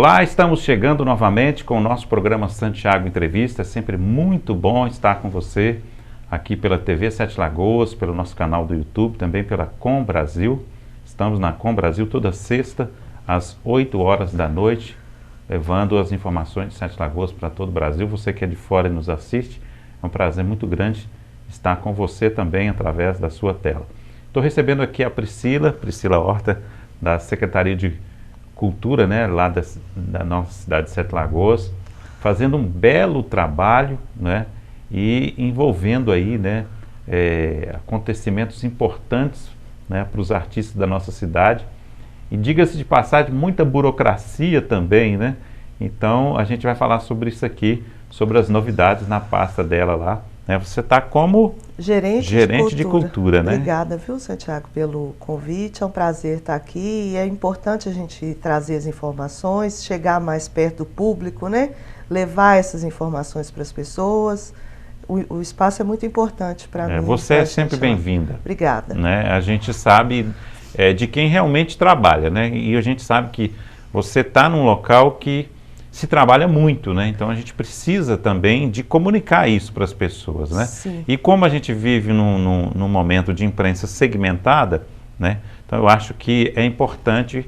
Olá, estamos chegando novamente com o nosso programa Santiago Entrevista. É sempre muito bom estar com você aqui pela TV Sete Lagoas, pelo nosso canal do YouTube, também pela Com Brasil. Estamos na Com Brasil toda sexta, às 8 horas da noite, levando as informações de Sete Lagoas para todo o Brasil. Você que é de fora e nos assiste, é um prazer muito grande estar com você também através da sua tela. Estou recebendo aqui a Priscila Horta, da Secretaria de Cultura, né, lá da nossa cidade de Sete Lagoas, fazendo um belo trabalho, né, e envolvendo aí, né, acontecimentos importantes, né, para os artistas da nossa cidade. E diga-se de passagem, muita burocracia também, né? Então a gente vai falar sobre isso aqui, sobre as novidades na pasta dela lá. Né? Você está como gerente de cultura, né? Obrigada, viu, Santiago, pelo convite. É um prazer estar aqui e é importante a gente trazer as informações, chegar mais perto do público, né? Levar essas informações para as pessoas. O espaço é muito importante para mim. Você é sempre bem-vinda. Obrigada. Né? A gente sabe de quem realmente trabalha, né? E a gente sabe que você está num local que se trabalha muito, né? Então a gente precisa também de comunicar isso para as pessoas, né? Sim. E como a gente vive num momento de imprensa segmentada, né? Então eu acho que é importante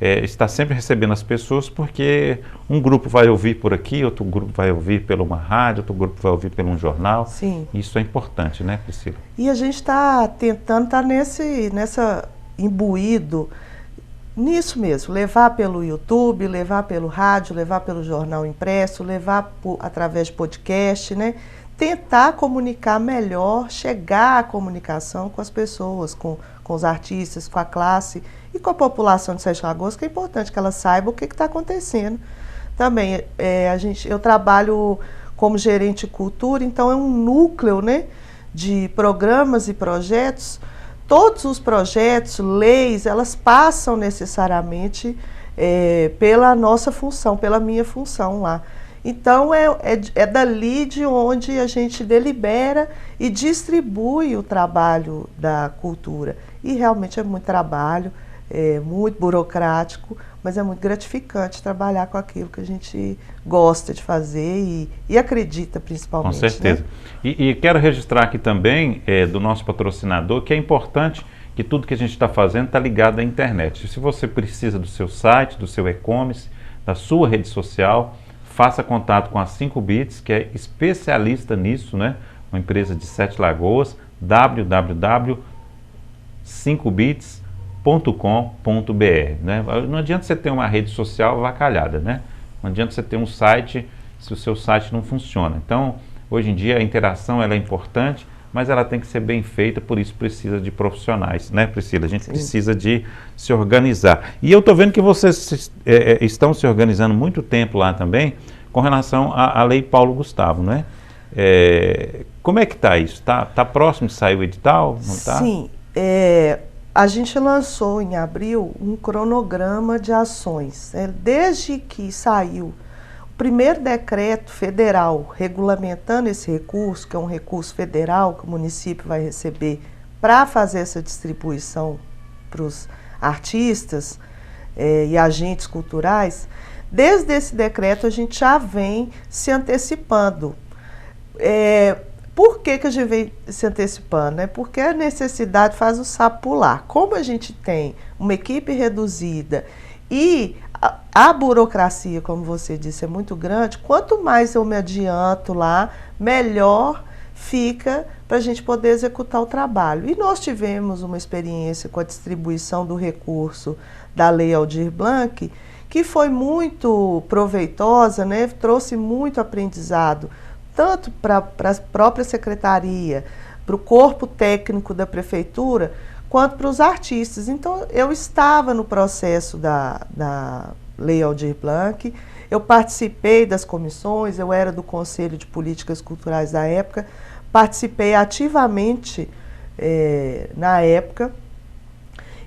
estar sempre recebendo as pessoas, porque um grupo vai ouvir por aqui, outro grupo vai ouvir por uma rádio, outro grupo vai ouvir por um jornal. Sim. Isso é importante, né, Priscila? E a gente está tentando estar imbuído nisso mesmo, levar pelo YouTube, levar pelo rádio, levar pelo jornal impresso, levar através de podcast, né? Tentar comunicar melhor, chegar à comunicação com as pessoas, com os artistas, com a classe e com a população de Sete Lagoas, que é importante que ela saiba o que está acontecendo. Também, eu trabalho como gerente de cultura, então é um núcleo, né, de programas e projetos. Todos os projetos, leis, elas passam necessariamente pela nossa função, pela minha função lá. Então, é dali de onde a gente delibera e distribui o trabalho da cultura. E realmente é muito trabalho, é muito burocrático, mas é muito gratificante trabalhar com aquilo que a gente gosta de fazer e acredita principalmente. Com certeza. Né? E quero registrar aqui também do nosso patrocinador que é importante que tudo que a gente está fazendo está ligado à internet. Se você precisa do seu site, do seu e-commerce, da sua rede social, faça contato com a 5bits, que é especialista nisso, né? Uma empresa de Sete Lagoas, www.5bits.com.br, né? Não adianta você ter uma rede social avacalhada, né? Não adianta você ter um site se o seu site não funciona. Então, hoje em dia a interação ela é importante, mas ela tem que ser bem feita, por isso precisa de profissionais, né, Priscila? A gente precisa de se organizar. E eu estou vendo que vocês estão se organizando muito tempo lá também, com relação à Lei Paulo Gustavo, né? Como é que está isso? Tá próximo de sair o edital? Não tá? Sim, a gente lançou em abril um cronograma de ações. Desde que saiu o primeiro decreto federal regulamentando esse recurso, que é um recurso federal que o município vai receber para fazer essa distribuição para os artistas e agentes culturais, desde esse decreto a gente já vem se antecipando. Por que a gente vem se antecipando? Porque a necessidade faz o sapo pular. Como a gente tem uma equipe reduzida e a burocracia, como você disse, é muito grande, quanto mais eu me adianto lá, melhor fica para a gente poder executar o trabalho. E nós tivemos uma experiência com a distribuição do recurso da Lei Aldir Blanc, que foi muito proveitosa, né? Trouxe muito aprendizado, tanto para a própria secretaria, para o corpo técnico da prefeitura, quanto para os artistas. Então, eu estava no processo da Lei Aldir Blanc, eu participei das comissões, eu era do Conselho de Políticas Culturais da época, participei ativamente na época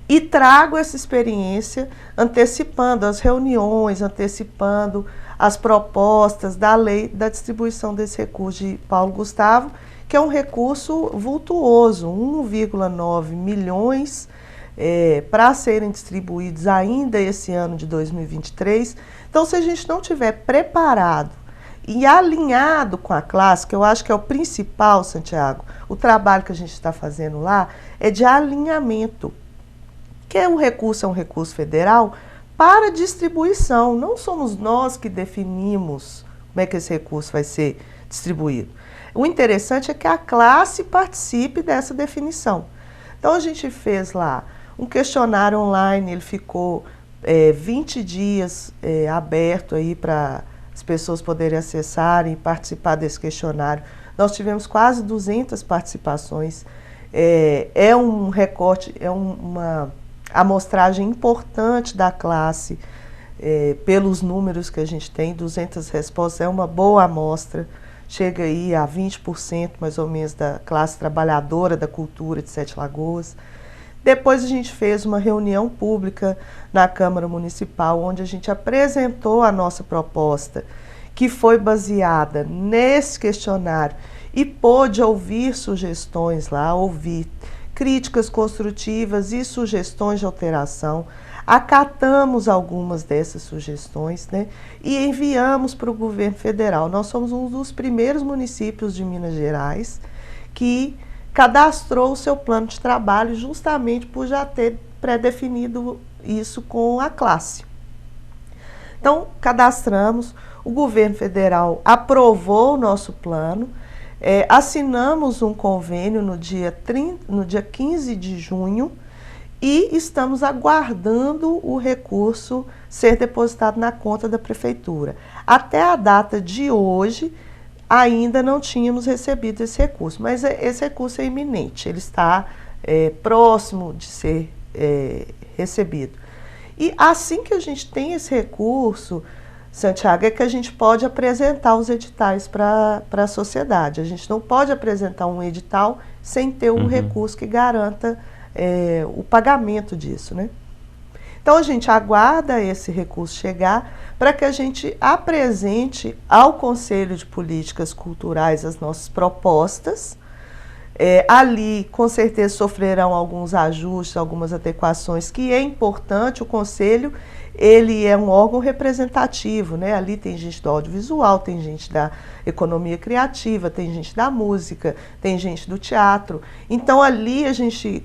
e trago essa experiência antecipando as reuniões, antecipando as propostas da lei da distribuição desse recurso de Paulo Gustavo, que é um recurso vultuoso, 1,9 milhões para serem distribuídos ainda esse ano de 2023. Então, se a gente não tiver preparado e alinhado com a classe, que eu acho que é o principal, Santiago, o trabalho que a gente está fazendo lá é de alinhamento, que é um recurso federal para distribuição. Não somos nós que definimos como é que esse recurso vai ser distribuído. O interessante é que a classe participe dessa definição. Então, a gente fez lá um questionário online, ele ficou 20 dias aberto aí para as pessoas poderem acessarem e participar desse questionário. Nós tivemos quase 200 participações. É um recorte, é uma amostragem importante da classe, pelos números que a gente tem, 200 respostas, é uma boa amostra, chega aí a 20% mais ou menos da classe trabalhadora da cultura de Sete Lagoas. Depois a gente fez uma reunião pública na Câmara Municipal, onde a gente apresentou a nossa proposta, que foi baseada nesse questionário, e pôde ouvir sugestões lá, ouvir críticas construtivas e sugestões de alteração. Acatamos algumas dessas sugestões, né, e enviamos para o governo federal. Nós somos um dos primeiros municípios de Minas Gerais que cadastrou o seu plano de trabalho justamente por já ter pré-definido isso com a classe. Então, cadastramos, o governo federal aprovou o nosso plano, assinamos um convênio no dia 15 de junho e estamos aguardando o recurso ser depositado na conta da prefeitura. Até a data de hoje, ainda não tínhamos recebido esse recurso, mas esse recurso é iminente, ele está próximo de ser recebido. E assim que a gente tem esse recurso, Santiago, é que a gente pode apresentar os editais para a sociedade. A gente não pode apresentar um edital sem ter um recurso que garanta o pagamento disso, né? Então, a gente aguarda esse recurso chegar para que a gente apresente ao Conselho de Políticas Culturais as nossas propostas. Ali, com certeza, sofrerão alguns ajustes, algumas adequações, que é importante. O Conselho, ele é um órgão representativo, né? Ali tem gente do audiovisual, tem gente da economia criativa, tem gente da música, tem gente do teatro. Então, ali a gente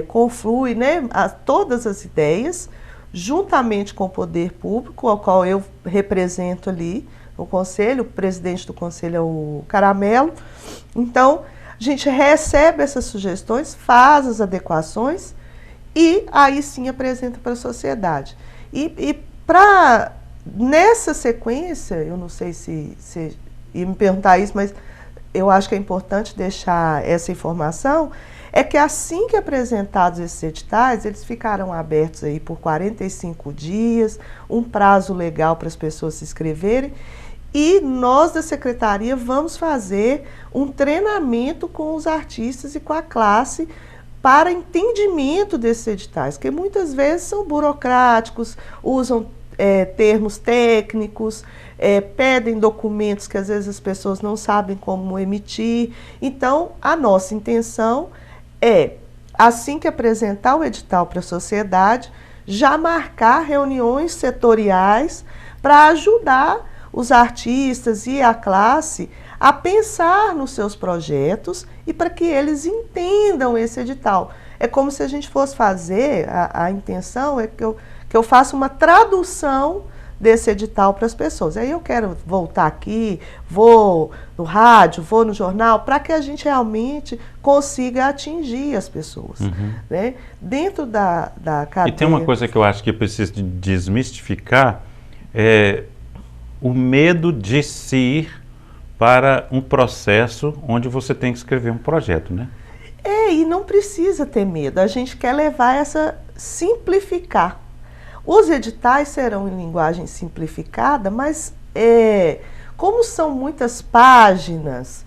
conflui, né, todas as ideias, juntamente com o poder público, ao qual eu represento ali no Conselho. O presidente do Conselho é o Caramelo. Então, a gente recebe essas sugestões, faz as adequações e aí sim apresenta para a sociedade. E nessa sequência, eu não sei se você ia me perguntar isso, mas eu acho que é importante deixar essa informação, é que assim que apresentados esses editais, eles ficarão abertos aí por 45 dias, um prazo legal para as pessoas se inscreverem. E nós da Secretaria vamos fazer um treinamento com os artistas e com a classe para entendimento desses editais, que muitas vezes são burocráticos, usam termos técnicos, pedem documentos que às vezes as pessoas não sabem como emitir. Então, a nossa intenção é, assim que apresentar o edital para a sociedade, já marcar reuniões setoriais para ajudar os artistas e a classe a pensar nos seus projetos e para que eles entendam esse edital. É como se a gente fosse fazer, a intenção é que eu faça uma tradução desse edital para as pessoas. Aí eu quero voltar aqui, vou no rádio, vou no jornal, para que a gente realmente consiga atingir as pessoas. Né? Dentro da cadeia... E tem uma coisa que eu acho que preciso desmistificar, o medo de se ir para um processo onde você tem que escrever um projeto, né? E não precisa ter medo, a gente quer levar simplificar. Os editais serão em linguagem simplificada, mas como são muitas páginas,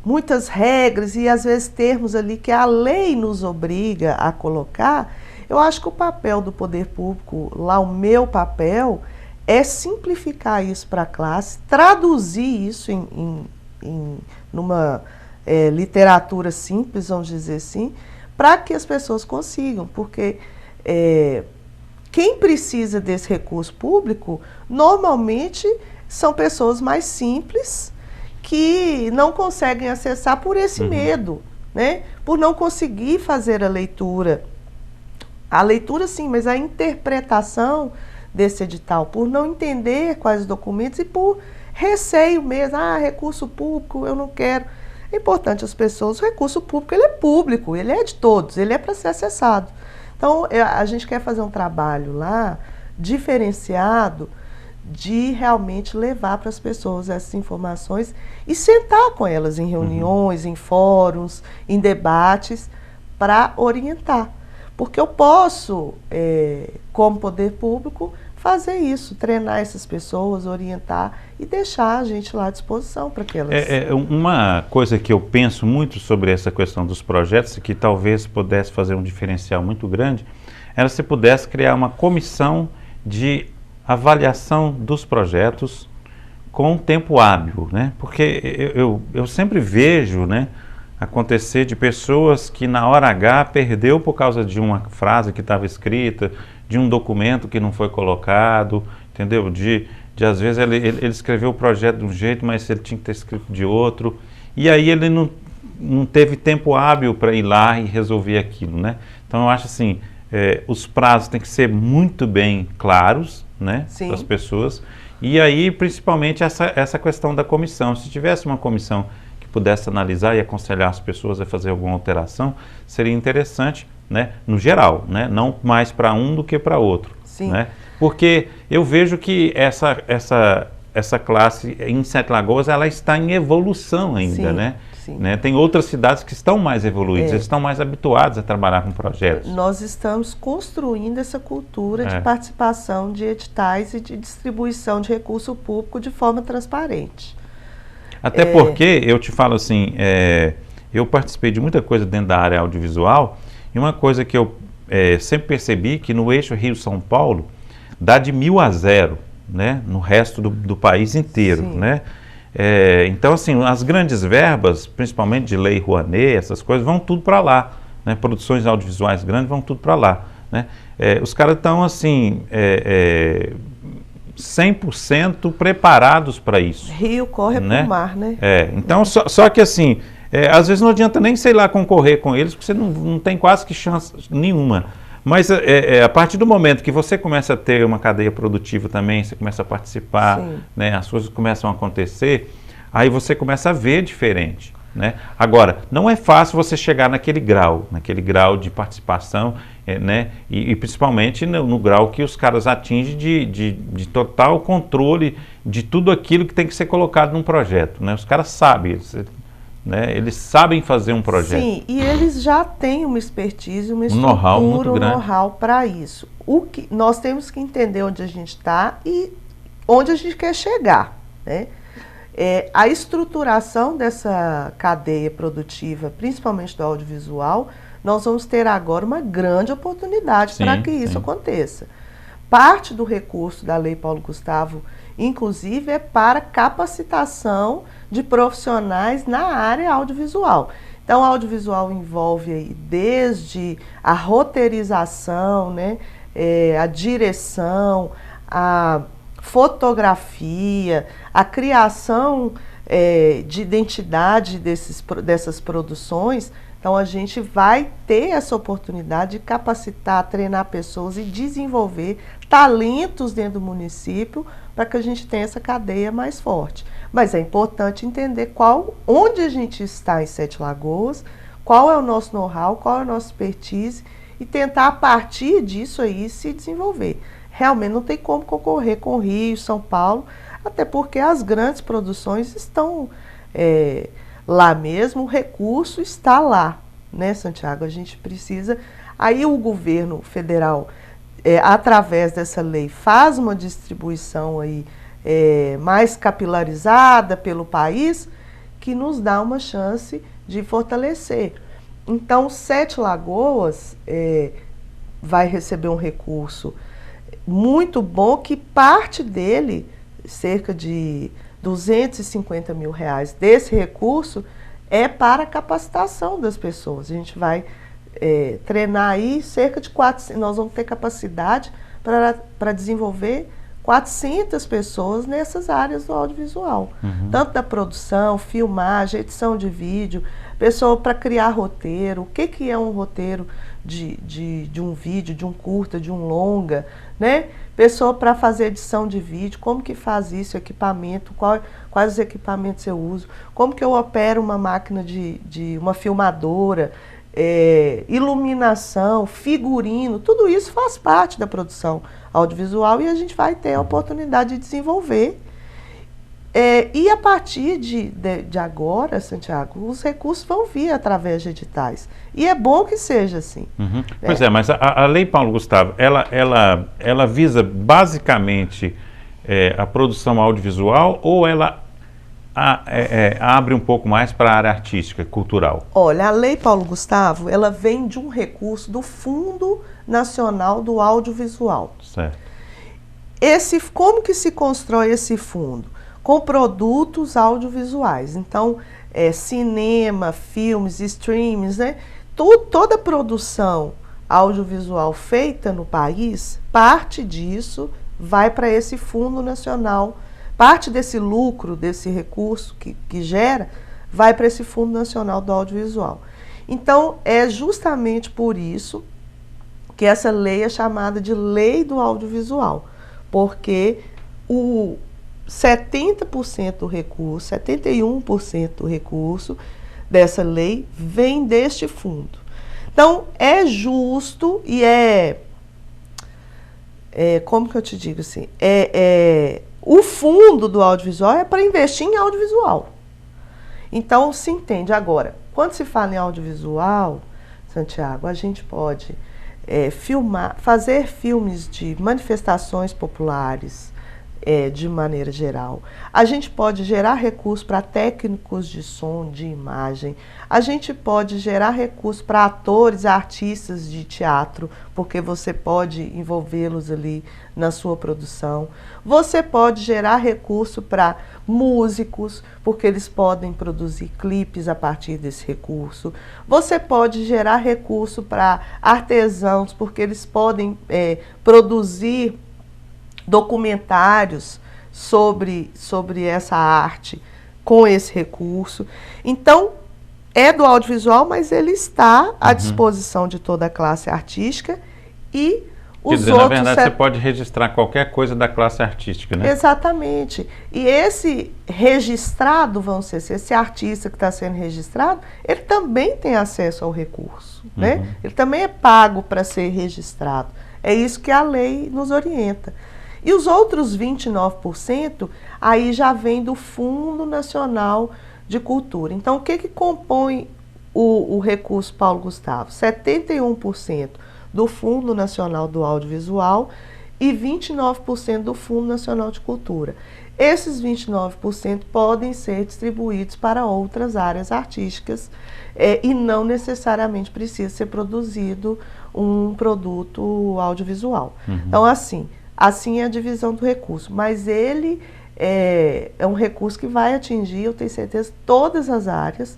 muitas regras e às vezes termos ali que a lei nos obriga a colocar, eu acho que o papel do poder público, lá o meu papel, é simplificar isso para a classe, traduzir isso numa literatura simples, vamos dizer assim, para que as pessoas consigam, porque quem precisa desse recurso público, normalmente são pessoas mais simples, que não conseguem acessar por esse medo, né? Por não conseguir fazer a leitura. A leitura sim, mas a interpretação desse edital, por não entender quais os documentos e por receio mesmo, recurso público, eu não quero. É importante as pessoas, o recurso público, ele é público, ele é de todos, ele é para ser acessado. Então, a gente quer fazer um trabalho lá, diferenciado, de realmente levar para as pessoas essas informações e sentar com elas em reuniões, em fóruns, em debates, para orientar. Porque eu posso, como poder público, fazer isso, treinar essas pessoas, orientar e deixar a gente lá à disposição para que elas... Uma coisa que eu penso muito sobre essa questão dos projetos, e que talvez pudesse fazer um diferencial muito grande, era se pudesse criar uma comissão de avaliação dos projetos com tempo hábil, né? Porque eu sempre vejo, né, acontecer de pessoas que na hora H perdeu por causa de uma frase que estava escrita, de um documento que não foi colocado, entendeu? De às vezes ele escreveu o projeto de um jeito, mas ele tinha que ter escrito de outro, e aí ele não teve tempo hábil para ir lá e resolver aquilo, né? Então eu acho assim, os prazos têm que ser muito bem claros, né, para as pessoas, e aí principalmente essa questão da comissão. Se tivesse uma comissão que pudesse analisar e aconselhar as pessoas a fazer alguma alteração, seria interessante, né, no geral, né, não mais para um do que para outro, né, porque eu vejo que essa classe em Sete Lagoas, ela está em evolução ainda, né? Tem outras cidades que estão mais evoluídas, eles estão mais habituados a trabalhar com projetos. Nós estamos construindo essa cultura de participação de editais e de distribuição de recurso público de forma transparente. Até porque, eu te falo assim, eu participei de muita coisa dentro da área audiovisual, e uma coisa que eu sempre percebi, que no eixo Rio-São Paulo, dá de 1000 a 0, né, no resto do país inteiro, né? Então, assim, as grandes verbas, principalmente de Lei Rouanet, essas coisas, vão tudo para lá, né? Produções audiovisuais grandes vão tudo para lá, né? Os caras estão, assim, 100% preparados para isso. Rio corre pro mar, né? Então, só que, assim, às vezes não adianta nem, sei lá, concorrer com eles, porque você não tem quase que chance nenhuma. Mas a partir do momento que você começa a ter uma cadeia produtiva também, você começa a participar, né, as coisas começam a acontecer, aí você começa a ver diferente, né? Agora, não é fácil você chegar naquele grau de participação, né, e principalmente no grau que os caras atingem de total controle de tudo aquilo que tem que ser colocado num projeto, né? Os caras sabem, eles sabem fazer um projeto. Sim, e eles já têm uma expertise, uma estrutura, um know-how para isso. Nós temos que entender onde a gente está e onde a gente quer chegar, né? A estruturação dessa cadeia produtiva, principalmente do audiovisual, nós vamos ter agora uma grande oportunidade para que isso aconteça. Parte do recurso da Lei Paulo Gustavo, inclusive, é para capacitação de profissionais na área audiovisual. Então, o audiovisual envolve aí desde a roteirização, né, a direção, a fotografia, a criação de identidade dessas produções. Então, a gente vai ter essa oportunidade de capacitar, treinar pessoas e desenvolver talentos dentro do município para que a gente tenha essa cadeia mais forte. Mas é importante entender onde a gente está em Sete Lagoas, qual é o nosso know-how, qual é a nossa expertise e tentar, a partir disso aí, se desenvolver. Realmente não tem como concorrer com Rio, São Paulo, até porque as grandes produções estão lá mesmo, o recurso está lá, né, Santiago? A gente precisa... Aí o governo federal, através dessa lei, faz uma distribuição aí, mais capilarizada pelo país, que nos dá uma chance de fortalecer. Então, Sete Lagoas vai receber um recurso muito bom, que parte dele, cerca de R$250 mil desse recurso, é para a capacitação das pessoas. A gente vai treinar aí cerca de 400, nós vamos ter capacidade para desenvolver 400 pessoas nessas áreas do audiovisual. Tanto da produção, filmagem, edição de vídeo, pessoa para criar roteiro, o que é um roteiro de um vídeo, de um curta, de um longa, né? Pessoa para fazer edição de vídeo, como que faz isso, equipamento, quais os equipamentos eu uso, como que eu opero uma máquina de uma filmadora, iluminação, figurino, tudo isso faz parte da produção audiovisual e a gente vai ter a oportunidade de desenvolver. E a partir de agora, Santiago, os recursos vão vir através de editais. E é bom que seja assim. Pois é, mas a Lei Paulo Gustavo, ela visa basicamente a produção audiovisual ou ela abre um pouco mais para a área artística, cultural? Olha, a Lei Paulo Gustavo, ela vem de um recurso do Fundo Nacional do Audiovisual. Certo. Como que se constrói esse fundo? Com produtos audiovisuais. Então, cinema, filmes, streams, né? Toda produção audiovisual feita no país, parte disso vai para esse Fundo Nacional. Parte desse lucro, desse recurso que gera, vai para esse Fundo Nacional do Audiovisual. Então, é justamente por isso que essa lei é chamada de Lei do Audiovisual, porque o 70% do recurso, 71% do recurso dessa lei vem deste fundo. Então, é justo e como que eu te digo assim, o fundo do audiovisual é para investir em audiovisual. Então, se entende. Agora, quando se fala em audiovisual, Santiago, a gente pode fazer filmes de manifestações populares, de maneira geral. A gente pode gerar recursos para técnicos de som, de imagem. A gente pode gerar recursos para atores, artistas de teatro, porque você pode envolvê-los ali na sua produção. Você pode gerar recurso para músicos, porque eles podem produzir clipes a partir desse recurso. Você pode gerar recurso para artesãos, porque eles podem produzir documentários sobre essa arte com esse recurso. Então, é do audiovisual, mas ele está à disposição de toda a classe artística e os outros... Na verdade, você pode registrar qualquer coisa da classe artística, né? Exatamente. E esse registrado, vamos dizer, esse artista que está sendo registrado, ele também tem acesso ao recurso, né? Ele também é pago para ser registrado. É isso que a lei nos orienta. E os outros 29% aí já vem do Fundo Nacional de Cultura. Então, o que compõe o recurso Paulo Gustavo? 71% do Fundo Nacional do Audiovisual e 29% do Fundo Nacional de Cultura. Esses 29% podem ser distribuídos para outras áreas artísticas e não necessariamente precisa ser produzido um produto audiovisual. Então, assim é a divisão do recurso, mas ele é um recurso que vai atingir, eu tenho certeza, todas as áreas.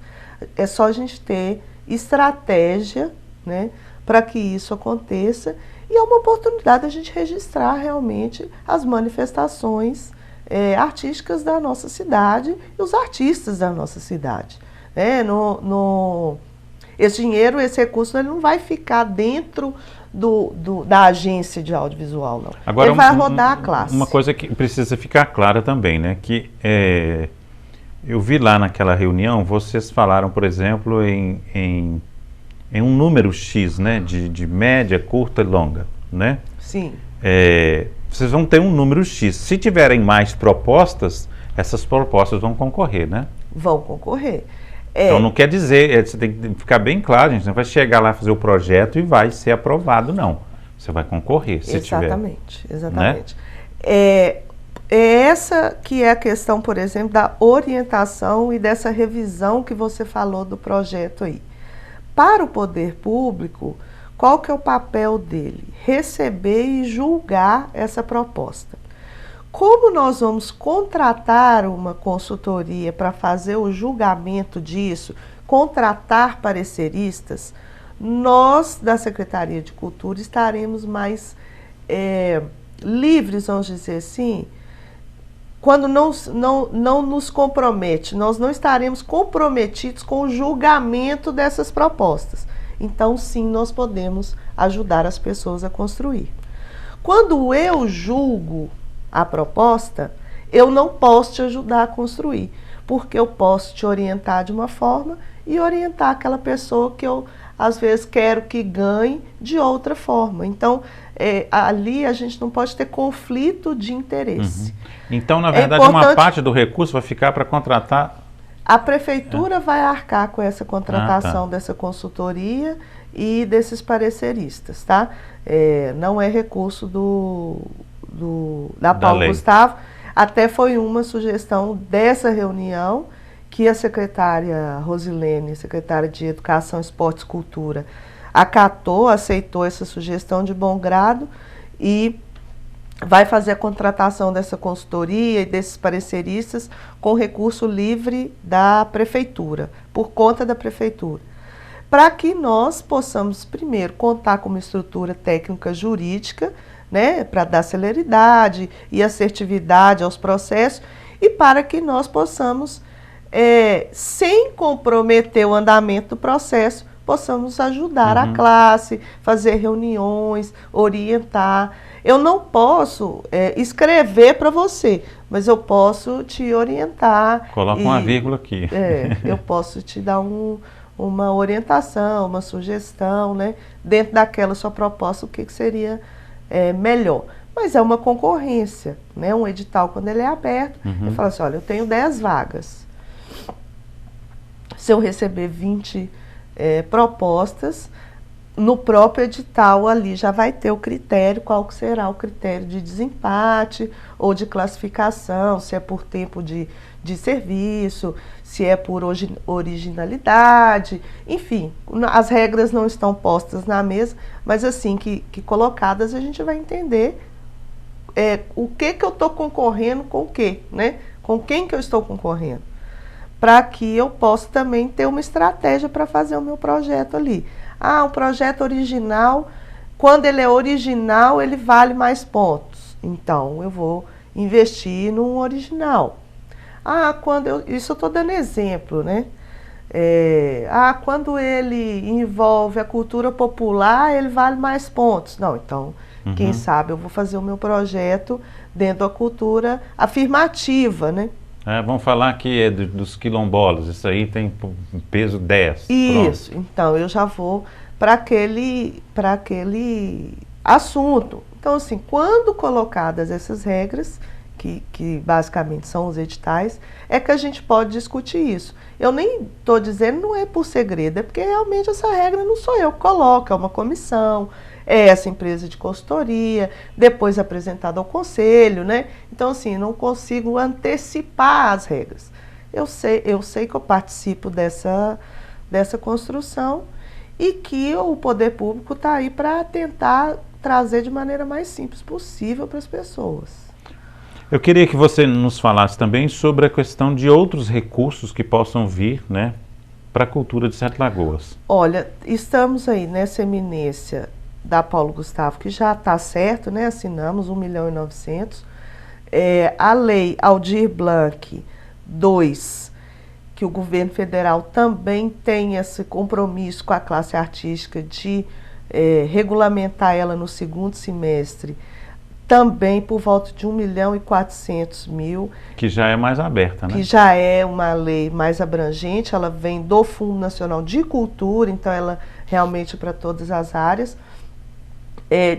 É só a gente ter estratégia, né, para que isso aconteça, e é uma oportunidade a gente registrar realmente as manifestações artísticas da nossa cidade e os artistas da nossa cidade. Esse dinheiro, esse recurso, ele não vai ficar dentro da agência de audiovisual, não. Agora, ele vai rodar a classe. Uma coisa que precisa ficar clara também, né? Que eu vi lá naquela reunião, vocês falaram, por exemplo, em um número X, né? De média, curta e longa, né? Sim. Vocês vão ter um número X. Se tiverem mais propostas, essas propostas vão concorrer, né? Vão concorrer. Então não quer dizer, você tem que ficar bem claro, gente, não vai chegar lá fazer o projeto e vai ser aprovado, não. Você vai concorrer, se tiver. Exatamente. É essa que é a questão, por exemplo, da orientação e dessa revisão que você falou do projeto aí. Para o poder público, qual que é o papel dele? Receber e julgar essa proposta. Como nós vamos contratar uma consultoria para fazer o julgamento disso, contratar pareceristas, nós da Secretaria de Cultura estaremos mais livres, vamos dizer assim, quando não nos compromete, nós não estaremos comprometidos com o julgamento dessas propostas. Então, sim, nós podemos ajudar as pessoas a construir. Quando eu julgo a proposta, eu não posso te ajudar a construir, porque eu posso te orientar de uma forma e orientar aquela pessoa que eu, às vezes, quero que ganhe de outra forma. Então, ali a gente não pode ter conflito de interesse. Então, na verdade, uma parte do recurso vai ficar para contratar... A prefeitura vai arcar com essa contratação dessa consultoria e desses pareceristas, tá? Não é recurso da Paulo Gustavo. Até foi uma sugestão dessa reunião que a secretária Rosilene, secretária de Educação, Esportes e Cultura, acatou, aceitou essa sugestão de bom grado e vai fazer a contratação dessa consultoria e desses pareceristas com recurso livre da prefeitura, por conta da prefeitura, para que nós possamos, primeiro, contar com uma estrutura técnica jurídica, né, para dar celeridade e assertividade aos processos, e para que nós possamos, sem comprometer o andamento do processo, possamos ajudar a classe, fazer reuniões, orientar. Eu não posso escrever para você, mas eu posso te orientar. Coloca uma vírgula aqui. Eu posso te dar uma orientação, uma sugestão, né, dentro daquela sua proposta, o que seria melhor. Mas é uma concorrência, né? Um edital, quando ele é aberto, ele fala assim, olha, eu tenho 10 vagas. Se eu receber 20 propostas, no próprio edital ali já vai ter o critério, qual que será o critério de desempate ou de classificação, se é por tempo de serviço, se é por originalidade, enfim, as regras não estão postas na mesa, mas assim que colocadas a gente vai entender o que eu estou concorrendo com o quê, né? Com quem que eu estou concorrendo, para que eu possa também ter uma estratégia para fazer o meu projeto ali. Um projeto original, quando ele é original, ele vale mais pontos. Então, eu vou investir num original. Isso eu estou dando exemplo, né? Quando ele envolve a cultura popular, ele vale mais pontos. Não, então, quem sabe eu vou fazer o meu projeto dentro da cultura afirmativa, né? Vamos falar que dos quilombolas, isso aí tem peso 10. Isso, pronto. Então eu já vou para aquele assunto. Então, assim, quando colocadas essas regras, que basicamente são os editais, é que a gente pode discutir isso. Eu nem estou dizendo, não é por segredo, é porque realmente essa regra não sou eu que coloco, é uma comissão, é essa empresa de consultoria, depois apresentada ao conselho, né? Então, assim, não consigo antecipar as regras. Eu sei que eu participo dessa construção e que o poder público está aí para tentar trazer de maneira mais simples possível para as pessoas. Eu queria que você nos falasse também sobre a questão de outros recursos que possam vir, né, para a cultura de Sete Lagoas. Olha, estamos aí nessa eminência da Paulo Gustavo, que já está certo, né? Assinamos 1.900.000. A lei Aldir Blanc 2, que o governo federal também tem esse compromisso com a classe artística de regulamentar ela no segundo semestre, também por volta de 1.400.000. Que já é mais aberta, né? Que já é uma lei mais abrangente, ela vem do Fundo Nacional de Cultura, então ela realmente para todas as áreas.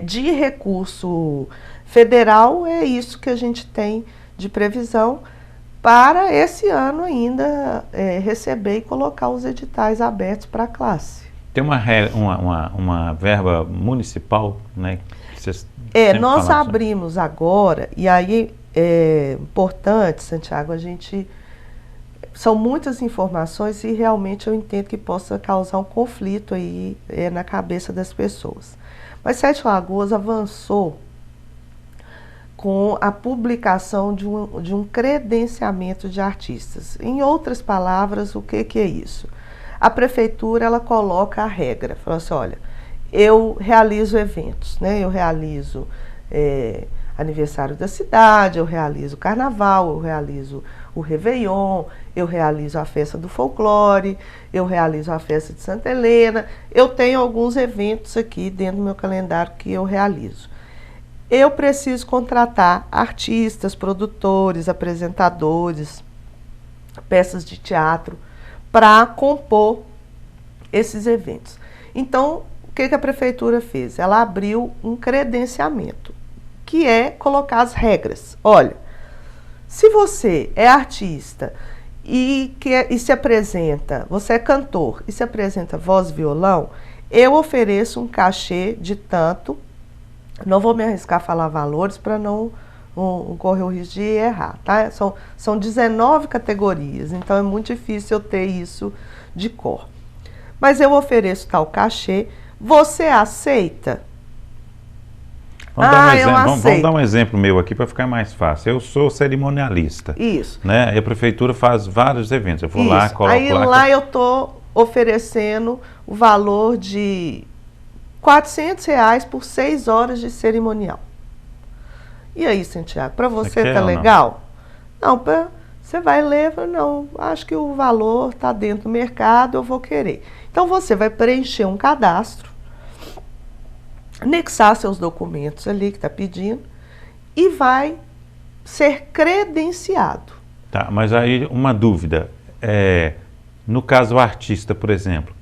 De recurso federal, é isso que a gente tem de previsão para esse ano ainda receber e colocar os editais abertos para a classe. Tem uma verba municipal, né? Nós abrimos agora, e aí é importante, Santiago, são muitas informações e realmente eu entendo que possa causar um conflito aí na cabeça das pessoas. Mas Sete Lagoas avançou com a publicação de um credenciamento de artistas. Em outras palavras, o que é isso? a prefeitura ela coloca a regra, fala assim, olha, eu realizo eventos, né? Eu realizo aniversário da cidade, eu realizo carnaval, eu realizo o Réveillon, eu realizo a festa do folclore, eu realizo a festa de Santa Helena, eu tenho alguns eventos aqui dentro do meu calendário que eu realizo. Eu preciso contratar artistas, produtores, apresentadores, peças de teatro para compor esses eventos. Então, o que a prefeitura fez? Ela abriu um credenciamento, que é colocar as regras. Olha, se você é artista e se apresenta, você é cantor e se apresenta voz e violão, eu ofereço um cachê de tanto, não vou me arriscar a falar valores para não correr o risco de errar, tá? São 19 categorias, então é muito difícil eu ter isso de cor. Mas eu ofereço tal cachê, você aceita? Vamos dar um exemplo meu aqui para ficar mais fácil. Eu sou cerimonialista. Isso. Né? E a prefeitura faz vários eventos. Eu vou lá, coloco aí lá eu estou oferecendo o valor de R$400 por 6 horas de cerimonial. E aí, Santiago, para você tá legal? Não, você vai ler, não, acho que o valor está dentro do mercado, eu vou querer. Então você vai preencher um cadastro, anexar seus documentos ali que está pedindo e vai ser credenciado. Tá, mas aí uma dúvida, no caso o artista, por exemplo,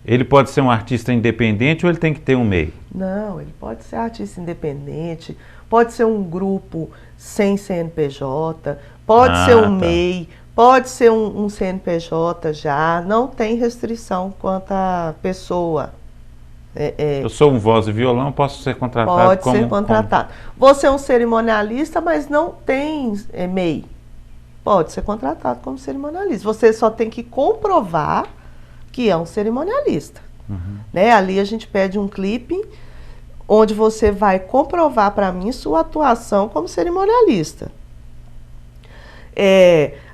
ele pode ser um artista independente ou ele tem que ter um MEI? Não, ele pode ser artista independente, pode ser um grupo sem CNPJ, pode ser um MEI, pode ser um CNPJ já, não tem restrição quanto à pessoa. Eu sou um voz e violão, posso ser contratado pode ser contratado. Você é um cerimonialista, mas não tem MEI. Pode ser contratado como cerimonialista. Você só tem que comprovar que é um cerimonialista. Uhum. Né? Ali a gente pede um clipe onde você vai comprovar para mim sua atuação como cerimonialista.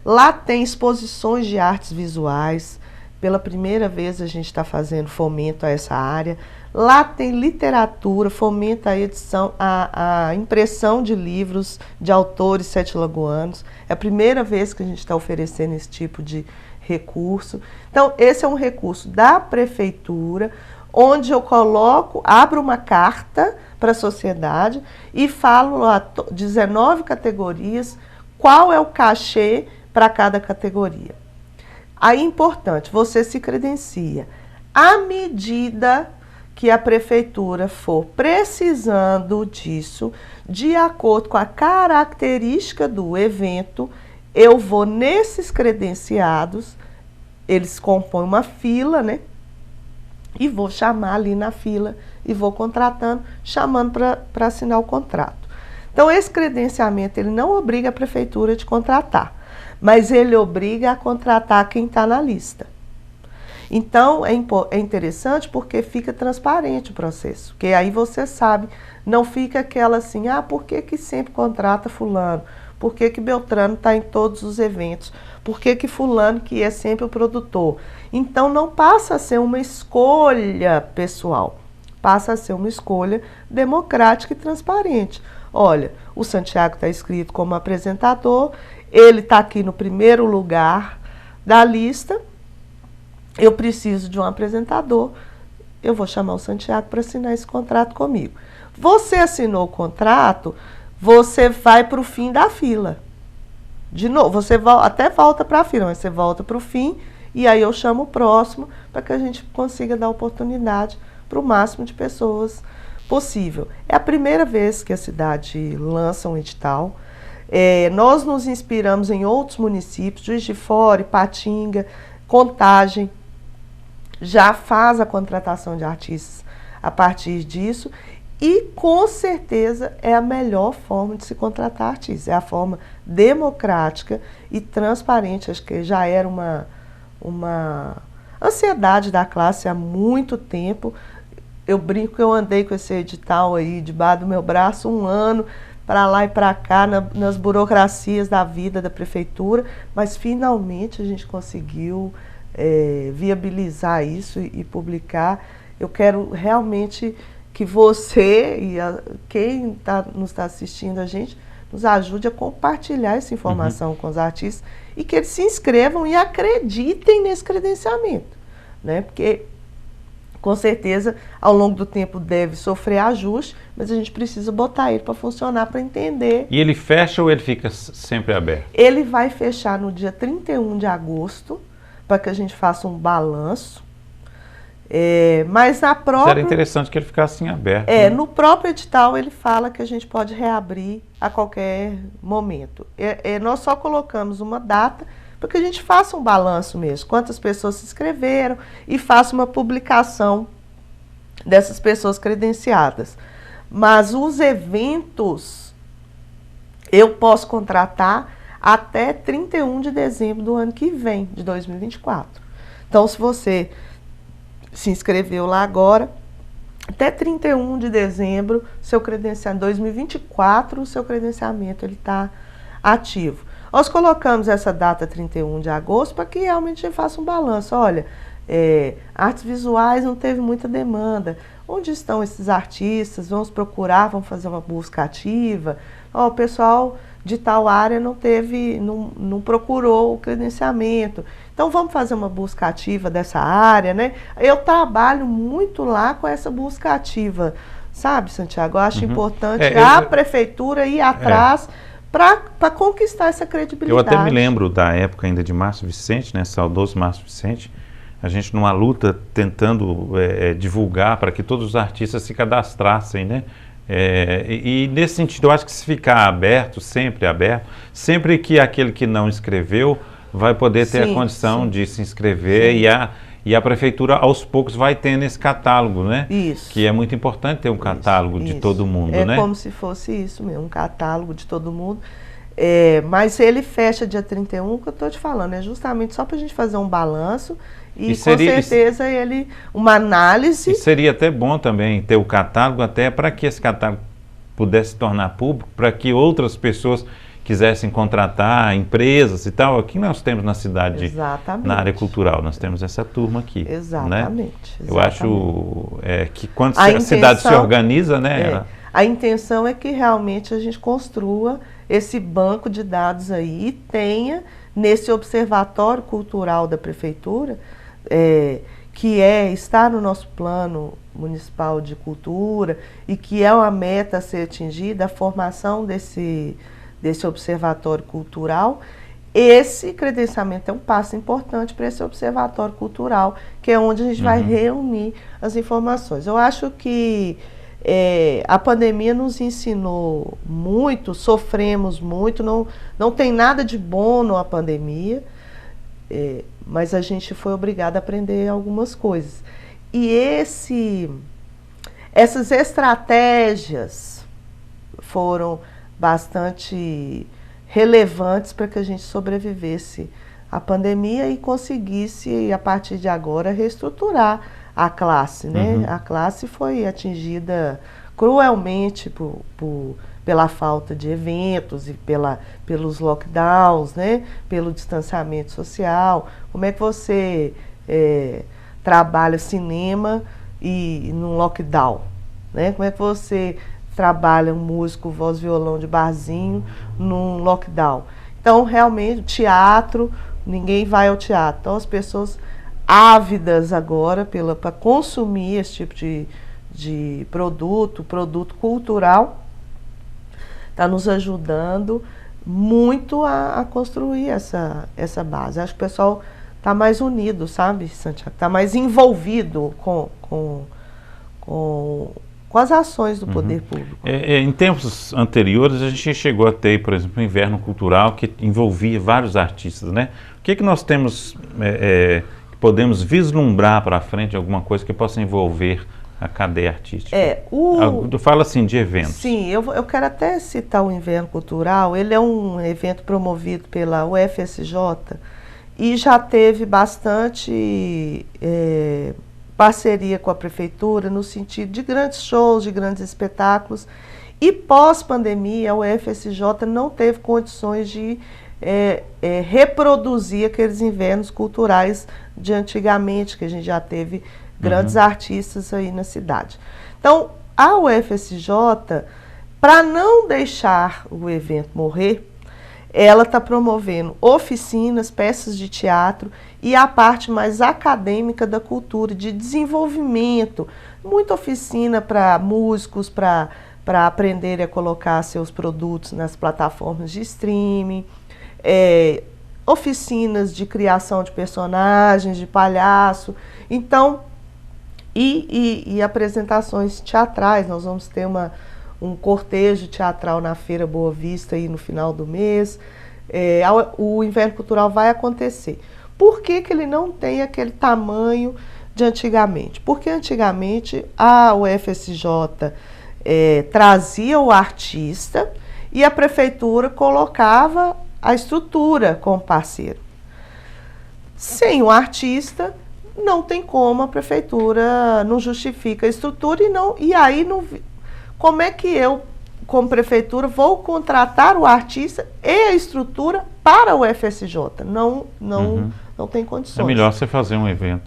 Lá tem exposições de artes visuais. Pela primeira vez a gente está fazendo fomento a essa área. Lá tem literatura, fomenta a edição, a impressão de livros de autores sete-lagoanos. É a primeira vez que a gente está oferecendo esse tipo de recurso. Então, esse é um recurso da prefeitura, onde eu abro uma carta para a sociedade e falo lá 19 categorias, qual é o cachê para cada categoria. Aí, importante, você se credencia. À medida que a prefeitura for precisando disso, de acordo com a característica do evento, eu vou nesses credenciados, eles compõem uma fila, né? E vou chamar ali na fila e vou contratando, chamando para assinar o contrato. Então, esse credenciamento, ele não obriga a prefeitura a te contratar, mas ele obriga a contratar quem está na lista. Então, é interessante porque fica transparente o processo, porque aí você sabe, não fica aquela assim, por que sempre contrata fulano? Por que Beltrano está em todos os eventos? Por que fulano, que é sempre o produtor? Então, não passa a ser uma escolha pessoal, passa a ser uma escolha democrática e transparente. Olha, o Santiago está inscrito como apresentador, ele está aqui no primeiro lugar da lista, eu preciso de um apresentador, eu vou chamar o Santiago para assinar esse contrato comigo. Você assinou o contrato, você vai para o fim da fila. De novo, você até volta para a fila, mas você volta para o fim e aí eu chamo o próximo para que a gente consiga dar oportunidade para o máximo de pessoas possível. É a primeira vez que a cidade lança um edital. Nós nos inspiramos em outros municípios, Juiz de Fora, Ipatinga, Contagem, já faz a contratação de artistas a partir disso e com certeza é a melhor forma de se contratar artistas, é a forma democrática e transparente. Acho que já era uma ansiedade da classe há muito tempo. Eu brinco que eu andei com esse edital aí debaixo do meu braço 1 ano, para lá e para cá, nas burocracias da vida da prefeitura, mas finalmente a gente conseguiu viabilizar isso e publicar. Eu quero realmente que você e quem nos está assistindo a gente nos ajude a compartilhar essa informação com os artistas e que eles se inscrevam e acreditem nesse credenciamento, né? Porque com certeza ao longo do tempo deve sofrer ajuste, mas a gente precisa botar ele para funcionar, para entender. E ele fecha ou ele fica sempre aberto? Ele vai fechar no dia 31 de agosto, para que a gente faça um balanço. Mas na própria... Era interessante que ele ficasse assim aberto. No próprio edital ele fala que a gente pode reabrir a qualquer momento. Nós só colocamos uma data para que a gente faça um balanço mesmo, quantas pessoas se inscreveram e faça uma publicação dessas pessoas credenciadas. Mas os eventos eu posso contratar até 31 de dezembro do ano que vem, de 2024. Então, se você se inscreveu lá agora, até 31 de dezembro, seu credenciamento, 2024, o seu credenciamento está ativo. Nós colocamos essa data 31 de agosto para que realmente a gente faça um balanço. Olha, artes visuais não teve muita demanda. Onde estão esses artistas? Vamos procurar, vamos fazer uma busca ativa. O pessoal de tal área não procurou o credenciamento. Então vamos fazer uma busca ativa dessa área, né? Eu trabalho muito lá com essa busca ativa, sabe, Santiago? Eu acho importante a prefeitura ir atrás para conquistar essa credibilidade. Eu até me lembro da época ainda de Márcio Vicente, né? Saudoso Márcio Vicente, a gente numa luta tentando divulgar para que todos os artistas se cadastrassem, né? E nesse sentido, eu acho que se ficar aberto, sempre que aquele que não inscreveu vai poder ter a condição de se inscrever e a prefeitura aos poucos vai tendo esse catálogo, né? Isso. Que é muito importante ter um catálogo de todo mundo, né? É como se fosse isso mesmo, um catálogo de todo mundo. Mas ele fecha dia 31, que eu estou te falando, é justamente só para a gente fazer um balanço e com certeza uma análise. E seria até bom também ter o catálogo, até para que esse catálogo pudesse se tornar público, para que outras pessoas quisessem contratar empresas e tal. Aqui nós temos na cidade, na área cultural, nós temos essa turma aqui. Exatamente. Eu acho que quando a cidade se organiza, né? A intenção é que realmente a gente construa esse banco de dados aí e tenha nesse observatório cultural da prefeitura, que está no nosso plano municipal de cultura e que é uma meta a ser atingida, a formação desse observatório cultural. Esse credenciamento é um passo importante para esse observatório cultural, que é onde a gente vai reunir as informações. Eu acho que a pandemia nos ensinou muito, sofremos muito, não tem nada de bom na pandemia, mas a gente foi obrigado a aprender algumas coisas. E essas estratégias foram bastante relevantes para que a gente sobrevivesse à pandemia e conseguisse, a partir de agora, reestruturar a classe, né? A classe foi atingida cruelmente pela falta de eventos e pelos lockdowns, né? Pelo distanciamento social. Como é que você trabalha cinema e num lockdown, né? Como é que você trabalha um músico voz violão de barzinho num lockdown? Então, realmente, teatro, ninguém vai ao teatro. Então, as pessoas ávidas agora para consumir esse tipo de produto cultural, está nos ajudando muito a construir essa base. Acho que o pessoal está mais unido, sabe, Santiago? Está mais envolvido com as ações do poder público. Em tempos anteriores, a gente chegou a ter, por exemplo, um inverno cultural que envolvia vários artistas, né? O que nós temos, podemos vislumbrar para frente, alguma coisa que possa envolver a cadeia artística? Fala assim de eventos. Sim, eu quero até citar o Inverno Cultural. Ele é um evento promovido pela UFSJ e já teve bastante parceria com a prefeitura no sentido de grandes shows, de grandes espetáculos. E pós-pandemia, a UFSJ não teve condições de reproduzir aqueles invernos culturais de antigamente, que a gente já teve grandes artistas aí na cidade. Então, a UFSJ, para não deixar o evento morrer, ela está promovendo oficinas, peças de teatro e a parte mais acadêmica da cultura, de desenvolvimento. Muita oficina para músicos, para aprenderem a colocar seus produtos nas plataformas de streaming, oficinas de criação de personagens, de palhaço. Então, e apresentações teatrais. Nós vamos ter um cortejo teatral na Feira Boa Vista aí no final do mês. O Inverno Cultural vai acontecer. Por que ele não tem aquele tamanho de antigamente? Porque antigamente a UFSJ trazia o artista e a prefeitura colocava a estrutura como parceiro. Sem o artista, não tem como, a prefeitura não justifica a estrutura como é que eu, como prefeitura, vou contratar o artista e a estrutura para o UFSJ? Não tem condições. É melhor você fazer um evento.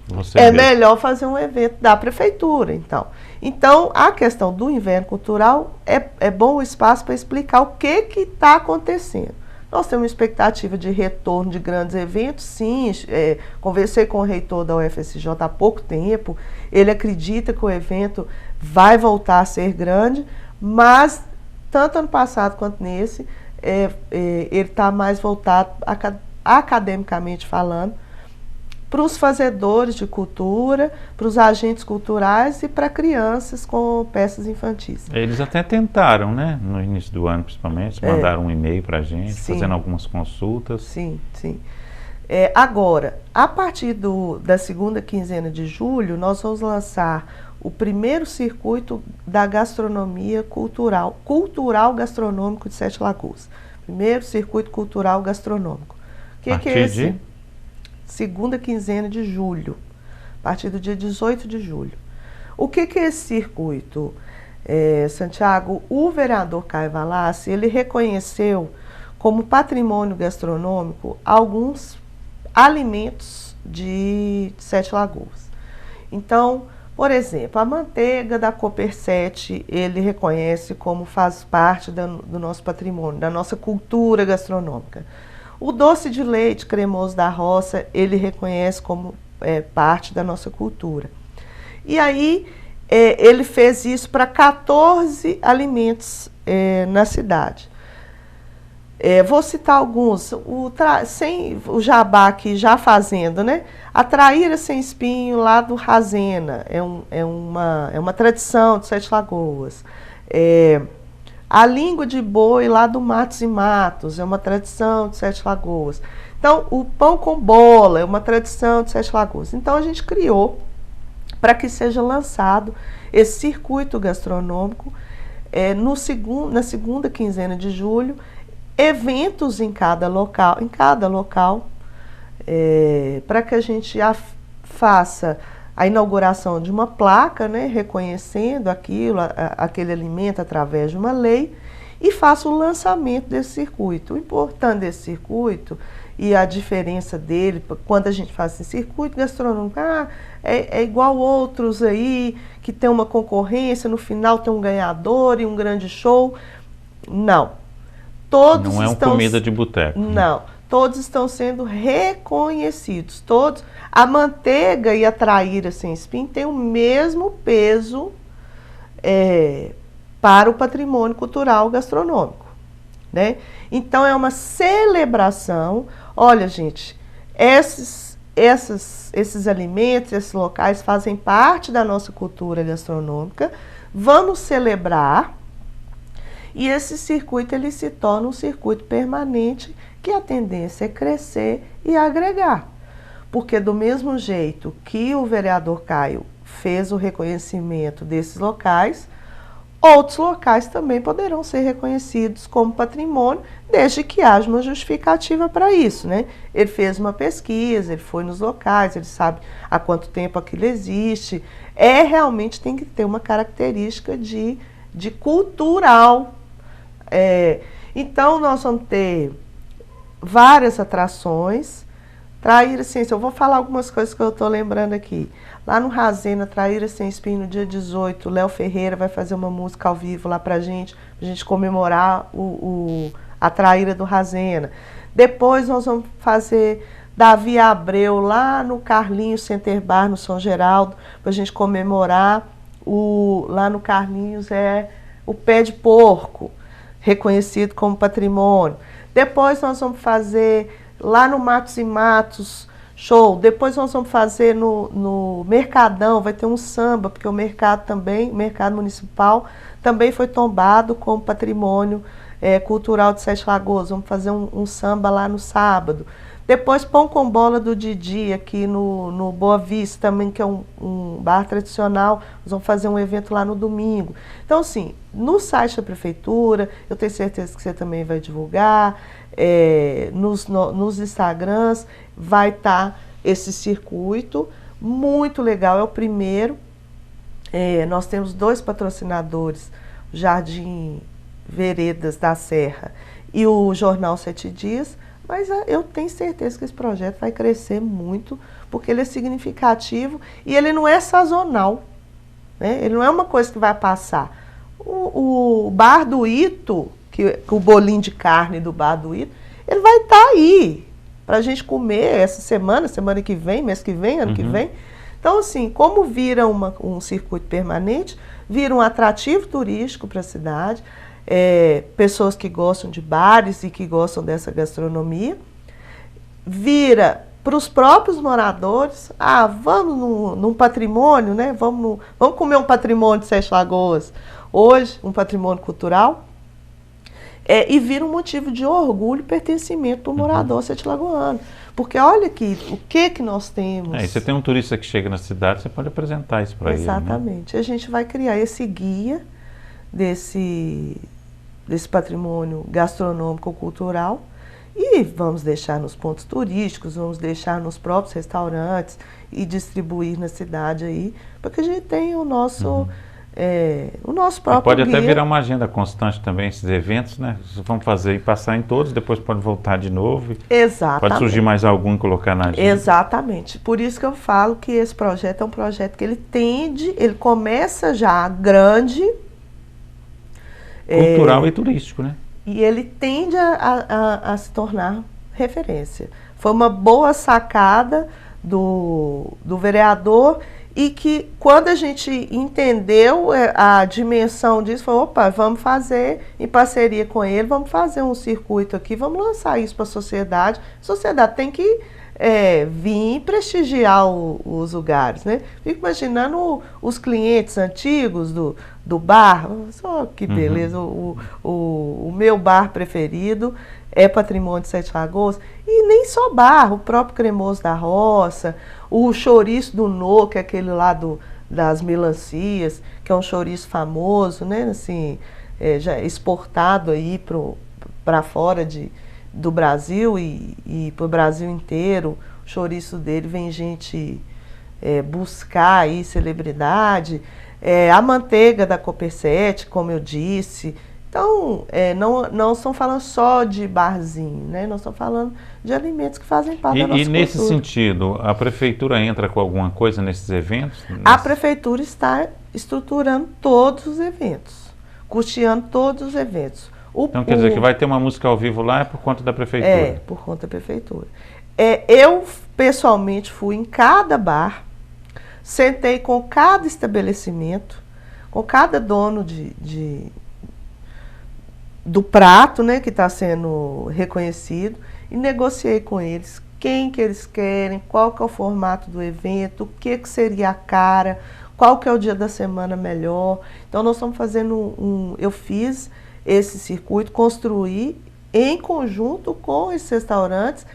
Melhor fazer um evento da prefeitura, então. Então, a questão do Inverno Cultural é bom o espaço para explicar o que está acontecendo. Nós temos uma expectativa de retorno de grandes eventos, sim. Conversei com o reitor da UFSJ há pouco tempo. Ele acredita que o evento vai voltar a ser grande, mas tanto ano passado quanto nesse, ele está mais voltado, academicamente falando, para os fazedores de cultura, para os agentes culturais e para crianças com peças infantis. Eles até tentaram, né? No início do ano, principalmente, mandaram um e-mail para a gente, fazendo algumas consultas. Sim, sim. Agora, a partir da segunda quinzena de julho, nós vamos lançar o primeiro circuito da gastronomia cultural gastronômico de Sete Lagoas. Primeiro circuito cultural gastronômico. O que é esse? Segunda quinzena de julho, a partir do dia 18 de julho. O que é esse circuito, Santiago? O vereador Caio Valassi, ele reconheceu como patrimônio gastronômico alguns alimentos de Sete Lagoas. Então, por exemplo, a manteiga da Copercete, ele reconhece como faz parte do nosso patrimônio, da nossa cultura gastronômica. O doce de leite cremoso da roça, ele reconhece como parte da nossa cultura. E aí, ele fez isso para 14 alimentos na cidade. Vou citar alguns. O jabá aqui já fazendo, né? A traíra sem espinho lá do Razena, é uma tradição de Sete Lagoas. A língua de boi lá do Matos e Matos, é uma tradição de Sete Lagoas. Então, o pão com bola é uma tradição de Sete Lagoas. Então, a gente criou para que seja lançado esse circuito gastronômico na segunda quinzena de julho, eventos em cada local, para que a gente faça a inauguração de uma placa, né, reconhecendo aquele alimento através de uma lei, e faça o lançamento desse circuito. O importante desse circuito e a diferença dele, quando a gente faz esse circuito gastronômico, é igual outros aí, que tem uma concorrência, no final tem um ganhador e um grande show. Não. Todos não é uma comida de boteco. Não. Todos estão sendo reconhecidos. Todos. A manteiga e a traíra sem espinho têm o mesmo peso para o patrimônio cultural gastronômico, né? Então, é uma celebração. Olha, gente, esses alimentos, esses locais fazem parte da nossa cultura gastronômica. Vamos celebrar. E esse circuito, ele se torna um circuito permanente, que a tendência é crescer e agregar. Porque do mesmo jeito que o vereador Caio fez o reconhecimento desses locais, outros locais também poderão ser reconhecidos como patrimônio, desde que haja uma justificativa para isso, né? Ele fez uma pesquisa, ele foi nos locais, ele sabe há quanto tempo aquilo existe. Realmente tem que ter uma característica de cultural. Então, nós vamos ter várias atrações. Traíra Sem Espinho, eu vou falar algumas coisas que eu estou lembrando aqui. Lá no Razena, Traíra Sem Espinho, no dia 18, Léo Ferreira vai fazer uma música ao vivo lá pra gente comemorar a Traíra do Razena. Depois nós vamos fazer Davi Abreu lá no Carlinhos Center Bar, no São Geraldo, pra gente comemorar lá no Carlinhos o pé de porco, reconhecido como patrimônio. Depois nós vamos fazer lá no Matos e Matos, show. Depois nós vamos fazer no Mercadão, vai ter um samba, porque o mercado municipal, também foi tombado como patrimônio cultural de Sete Lagoas. Vamos fazer um samba lá no sábado. Depois Pão com Bola do Didi, aqui no Boa Vista também, que é um bar tradicional. Nós vamos fazer um evento lá no domingo. Então, assim, no site da prefeitura, eu tenho certeza que você também vai divulgar, nos Instagrams, vai estar esse circuito muito legal. É o primeiro. Nós temos 2 patrocinadores, o Jardim Veredas da Serra e o Jornal 7 Dias. Mas eu tenho certeza que esse projeto vai crescer muito, porque ele é significativo e ele não é sazonal, né? Ele não é uma coisa que vai passar. O Bar do Ito, o bolinho de carne do Bar do Ito, ele vai estar aí para a gente comer essa semana que vem, mês que vem, ano que vem. Então, assim, como vira um circuito permanente, vira um atrativo turístico para a cidade. Pessoas que gostam de bares e que gostam dessa gastronomia, vira para os próprios moradores, vamos num patrimônio, né? Vamos comer um patrimônio de Sete Lagoas, hoje, um patrimônio cultural, e vira um motivo de orgulho e pertencimento para o morador sete-lagoano. Porque olha aqui, o que nós temos. E você tem um turista que chega na cidade, você pode apresentar isso para ele. Exatamente. Né? A gente vai criar esse guia desse patrimônio gastronômico cultural e vamos deixar nos pontos turísticos, vamos deixar nos próprios restaurantes e distribuir na cidade aí, para que a gente tenha o nosso próprio pode guia. Até virar uma agenda constante também, esses eventos, né? Vamos fazer e passar em todos, depois pode voltar de novo. Exatamente. Pode surgir mais algum e colocar na agenda. Exatamente. Por isso que eu falo que esse projeto é um projeto que ele começa já grande, cultural e turístico, né? E ele tende a se tornar referência. Foi uma boa sacada do vereador e que, quando a gente entendeu a dimensão disso, falou, opa, vamos fazer, em parceria com ele, vamos fazer um circuito aqui, vamos lançar isso para a sociedade. A sociedade tem que vir prestigiar os lugares, né? Fico imaginando os clientes antigos do bar, só que beleza, o meu bar preferido é Patrimônio de Sete Lagoas, e nem só bar, o próprio Cremoso da Roça, o chouriço do Nó, que é aquele lá das melancias, que é um chouriço famoso, né? Assim, já exportado aí para fora do Brasil e para o Brasil inteiro. O chouriço dele vem gente buscar aí celebridade, a manteiga da Copercete, como eu disse. Então, não estamos falando só de barzinho, né? Nós estamos falando de alimentos que fazem parte da nossa cultura. E nesse sentido, a prefeitura entra com alguma coisa nesses eventos? A prefeitura está estruturando todos os eventos, custeando todos os eventos. Então quer dizer que vai ter uma música ao vivo lá por conta da prefeitura? Por conta da prefeitura. Eu, pessoalmente, fui em cada bar, sentei com cada estabelecimento, com cada dono do prato, né, que está sendo reconhecido, e negociei com eles quem que eles querem, qual que é o formato do evento, o que seria a cara, qual que é o dia da semana melhor. Então nós estamos fazendo eu fiz esse circuito, construir em conjunto com esses restaurantes,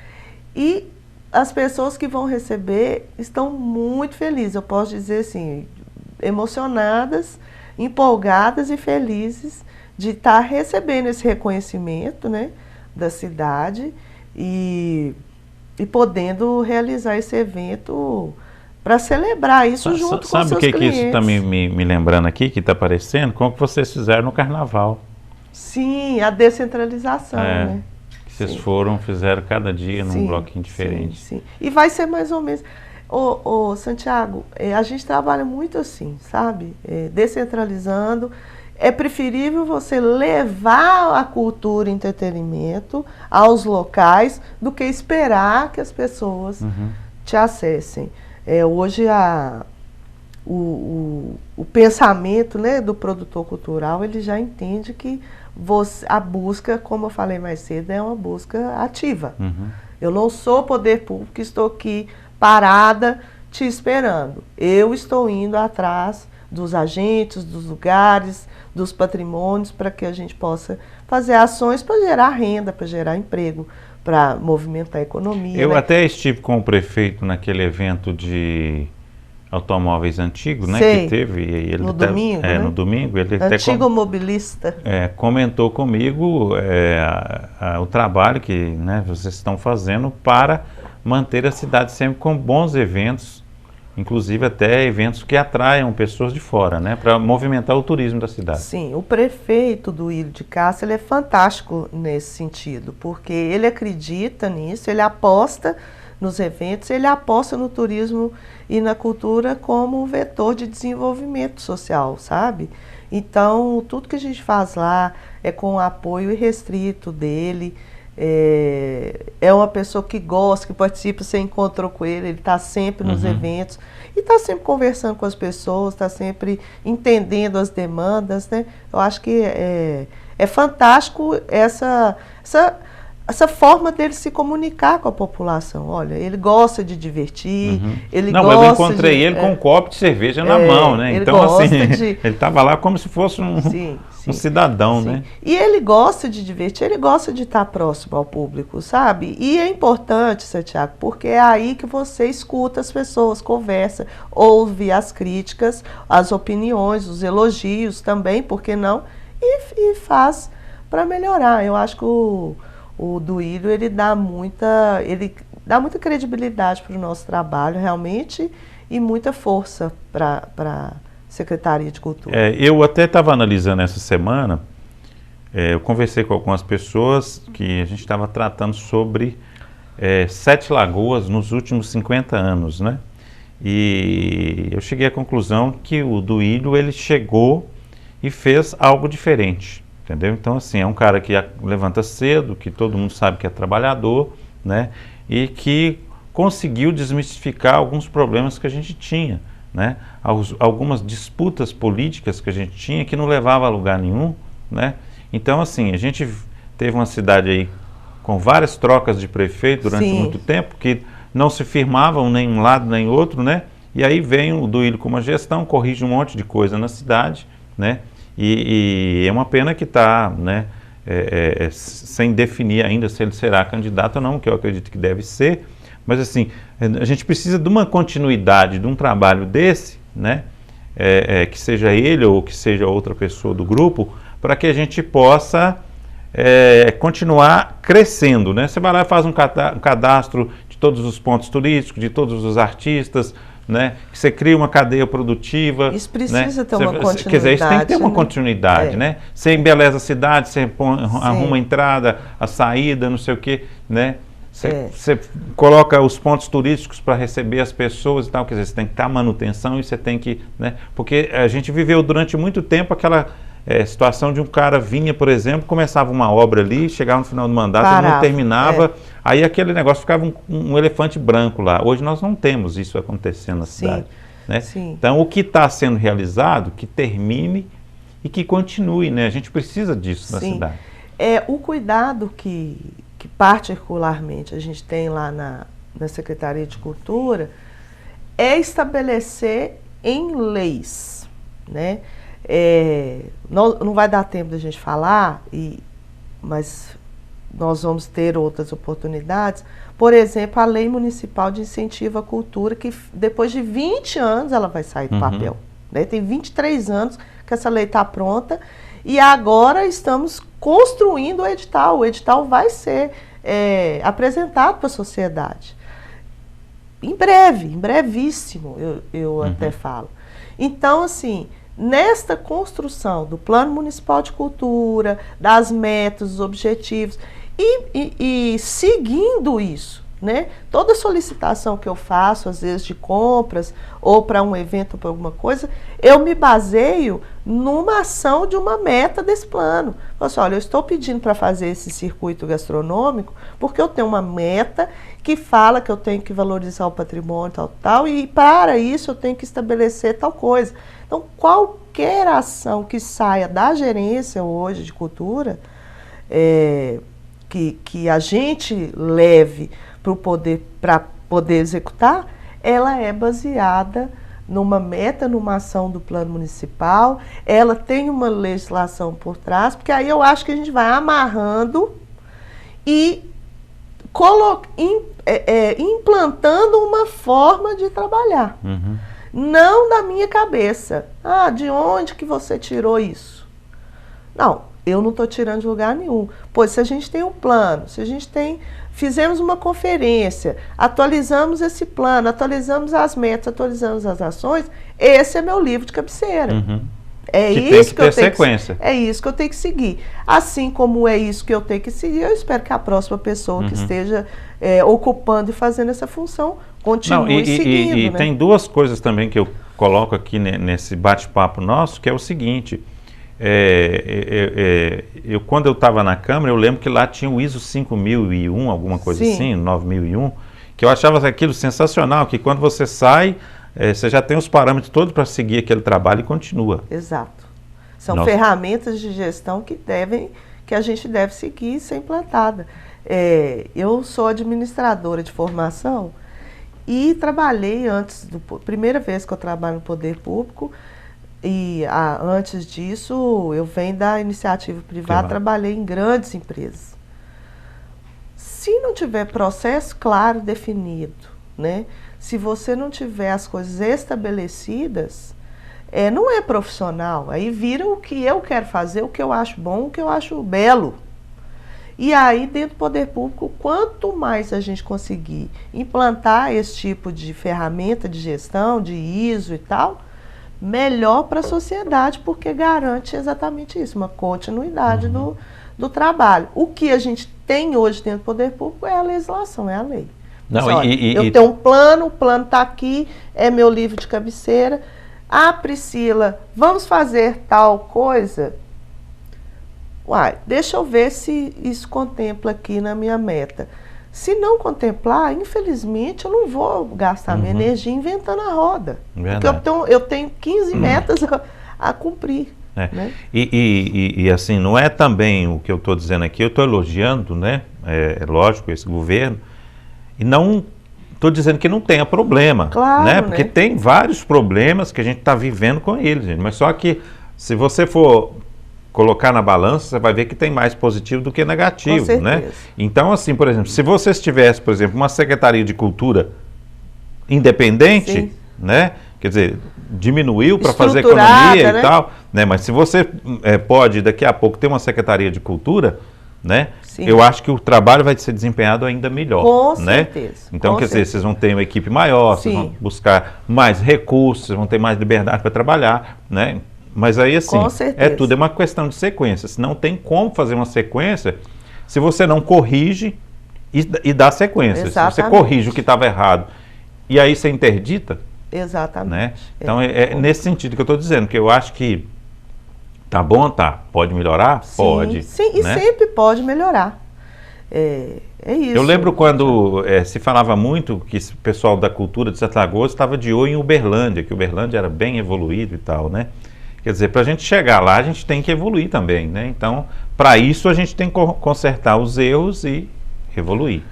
e as pessoas que vão receber estão muito felizes, eu posso dizer assim, emocionadas, empolgadas e felizes de estar recebendo esse reconhecimento, né, da cidade e podendo realizar esse evento para celebrar isso junto com seus clientes. Sabe o que isso está me lembrando aqui, que está aparecendo? Como que vocês fizeram no Carnaval. Sim, a descentralização, né? vocês fizeram cada dia num bloquinho diferente. Sim. E vai ser mais ou menos... Santiago, a gente trabalha muito assim, sabe? Descentralizando. É preferível você levar a cultura e entretenimento aos locais do que esperar que as pessoas te acessem. Hoje o pensamento, né, do produtor cultural, ele já entende que a busca, como eu falei mais cedo, é uma busca ativa. Eu não sou poder público, estou aqui parada te esperando. Eu estou indo atrás dos agentes, dos lugares, dos patrimônios, para que a gente possa fazer ações para gerar renda, para gerar emprego, para movimentar a economia. Eu até estive com o prefeito naquele evento de automóveis antigos, né, que teve. E ele no domingo, né? No domingo. Ele Antigo mobilista. Comentou comigo o trabalho que, né, vocês estão fazendo para manter a cidade sempre com bons eventos, inclusive até eventos que atraiam pessoas de fora, né, para movimentar o turismo da cidade. Sim, o prefeito do Ilho de Cássia, ele é fantástico nesse sentido, porque ele acredita nisso, ele aposta nos eventos, ele aposta no turismo e na cultura como um vetor de desenvolvimento social, sabe? Então, tudo que a gente faz lá é com o apoio irrestrito dele. É uma pessoa que gosta, que participa, você encontrou com ele está sempre nos eventos e está sempre conversando com as pessoas, está sempre entendendo as demandas, né? Eu acho que é fantástico essa forma dele se comunicar com a população. Olha, ele gosta de divertir, ele gosta eu encontrei ele com um copo de cerveja na mão, né? Então, assim, ele estava lá como se fosse um cidadão, né? E ele gosta de divertir, ele gosta de estar próximo ao público, sabe? E é importante, Santiago, porque é aí que você escuta as pessoas, conversa, ouve as críticas, as opiniões, os elogios também, por que não? E faz para melhorar. Eu acho que o Duílio, ele dá muita credibilidade para o nosso trabalho, realmente, e muita força para a Secretaria de Cultura. Eu até estava analisando essa semana, eu conversei com algumas pessoas que a gente estava tratando sobre Sete Lagoas nos últimos 50 anos, né? E eu cheguei à conclusão que o Duílio, ele chegou e fez algo diferente. Entendeu? Então, assim, é um cara que levanta cedo, que todo mundo sabe que é trabalhador, né? E que conseguiu desmistificar alguns problemas que a gente tinha, né? Algumas disputas políticas que a gente tinha que não levava a lugar nenhum, né? Então, assim, a gente teve uma cidade aí com várias trocas de prefeito durante muito tempo, que não se firmavam nem um lado nem outro, né? E aí vem o Duílio com uma gestão, corrige um monte de coisa na cidade, né? E é uma pena que está, né, sem definir ainda se ele será candidato ou não, que eu acredito que deve ser, mas assim, a gente precisa de uma continuidade de um trabalho desse, né, que seja ele ou que seja outra pessoa do grupo, para que a gente possa continuar crescendo, né? Você vai lá e faz um cadastro de todos os pontos turísticos, de todos os artistas, né? Você cria uma cadeia produtiva. Isso precisa ter uma continuidade. Quer dizer, isso tem que ter uma continuidade, né? Você embeleza a cidade, você arruma a entrada, a saída, não sei o quê, né? Você coloca os pontos turísticos para receber as pessoas e tal, quer dizer, você tem que ter a manutenção e você tem que, né? Porque a gente viveu durante muito tempo aquela situação de um cara vinha, por exemplo, começava uma obra ali, chegava no final do mandato, ele não terminava, aí aquele negócio ficava um elefante branco lá. Hoje nós não temos isso acontecendo na cidade, né? Então, o que está sendo realizado, que termine e que continue, né? A gente precisa disso na cidade. O cuidado que particularmente a gente tem lá na Secretaria de Cultura é estabelecer em leis, né? Não vai dar tempo da gente falar, mas nós vamos ter outras oportunidades. Por exemplo, a Lei Municipal de Incentivo à Cultura, que depois de 20 anos ela vai sair do papel, né? Tem 23 anos que essa lei está pronta e agora estamos construindo o edital. O edital vai ser apresentado para a sociedade. Em breve, em brevíssimo, eu até falo. Então, assim, nesta construção do Plano Municipal de Cultura, das metas, dos objetivos e seguindo isso, né? Toda solicitação que eu faço, às vezes de compras ou para um evento ou para alguma coisa, eu me baseio numa ação de uma meta desse plano. Assim, olha, eu estou pedindo para fazer esse circuito gastronômico porque eu tenho uma meta que fala que eu tenho que valorizar o patrimônio, tal, e para isso eu tenho que estabelecer tal coisa. Então, qualquer ação que saia da gerência hoje de cultura, que a gente leve para poder executar, ela é baseada numa meta, numa ação do plano municipal, ela tem uma legislação por trás, porque aí eu acho que a gente vai amarrando e implantando uma forma de trabalhar. Uhum. Não da minha cabeça. Ah, de onde que você tirou isso? Não, eu não estou tirando de lugar nenhum. Pois se a gente tem um plano, se a gente fizemos uma conferência, atualizamos esse plano, atualizamos as metas, atualizamos as ações, esse é meu livro de cabeceira. Uhum. É isso que eu tenho sequência. É isso que eu tenho que seguir. Assim como é isso que eu tenho que seguir, eu espero que a próxima pessoa que esteja ocupando e fazendo essa função continue seguindo. E tem duas coisas também que eu coloco aqui nesse bate-papo nosso, que é o seguinte. Quando eu estava na Câmara, eu lembro que lá tinha o ISO 5001, alguma coisa assim, 9001, que eu achava aquilo sensacional, que quando você sai, você já tem os parâmetros todos para seguir aquele trabalho e continua. Exato. São ferramentas de gestão que a gente deve seguir e ser implantada. Eu sou administradora de formação e trabalhei primeira vez que eu trabalho no poder público, e antes disso eu venho da iniciativa privada, trabalhei em grandes empresas. Se não tiver processo claro, definido, né? Se você não tiver as coisas estabelecidas, não é profissional. Aí vira o que eu quero fazer, o que eu acho bom, o que eu acho belo. E aí, dentro do poder público, quanto mais a gente conseguir implantar esse tipo de ferramenta de gestão, de ISO e tal, melhor para a sociedade, porque garante exatamente isso, uma continuidade do trabalho. O que a gente tem hoje dentro do poder público é a legislação, é a lei. Não, olha, eu tenho um plano, o plano está aqui, é meu livro de cabeceira. Ah, Priscila, vamos fazer tal coisa? Uai, deixa eu ver se isso contempla aqui na minha meta. Se não contemplar, infelizmente, eu não vou gastar minha energia inventando a roda. Verdade. Porque eu tenho 15 metas a cumprir. Né? E assim, não é também o que eu estou dizendo aqui, eu estou elogiando, né? É lógico, esse governo, e não estou dizendo que não tenha problema, claro, né? Porque tem vários problemas que a gente está vivendo com eles, gente. Mas só que se você for colocar na balança, você vai ver que tem mais positivo do que negativo, né? Então, assim, por exemplo, se você tivesse, por exemplo, uma Secretaria de Cultura independente, né? Quer dizer, diminuiu para fazer economia, né? E tal, né? Mas se você pode, daqui a pouco, ter uma Secretaria de Cultura, né? Sim. Eu acho que o trabalho vai ser desempenhado ainda melhor. Com né? certeza. Então, quer dizer, vocês vão ter uma equipe maior, vocês vão buscar mais recursos, vocês vão ter mais liberdade para trabalhar, né? Mas aí, assim, tudo é uma questão de sequência. Se não tem como fazer uma sequência se você não corrige e dá sequência. Exatamente. Se você corrige o que estava errado e aí você interdita. Exatamente. Né? Então, é nesse sentido que eu estou dizendo, que eu acho que tá bom, tá? Pode melhorar? Sim, pode. Sim, né? E sempre pode melhorar. É isso. Eu lembro quando se falava muito que o pessoal da cultura de Sete Lagoas estava de olho em Uberlândia, que Uberlândia era bem evoluído e tal, né? Quer dizer, para a gente chegar lá, a gente tem que evoluir também, né? Então, para isso, a gente tem que consertar os erros e evoluir.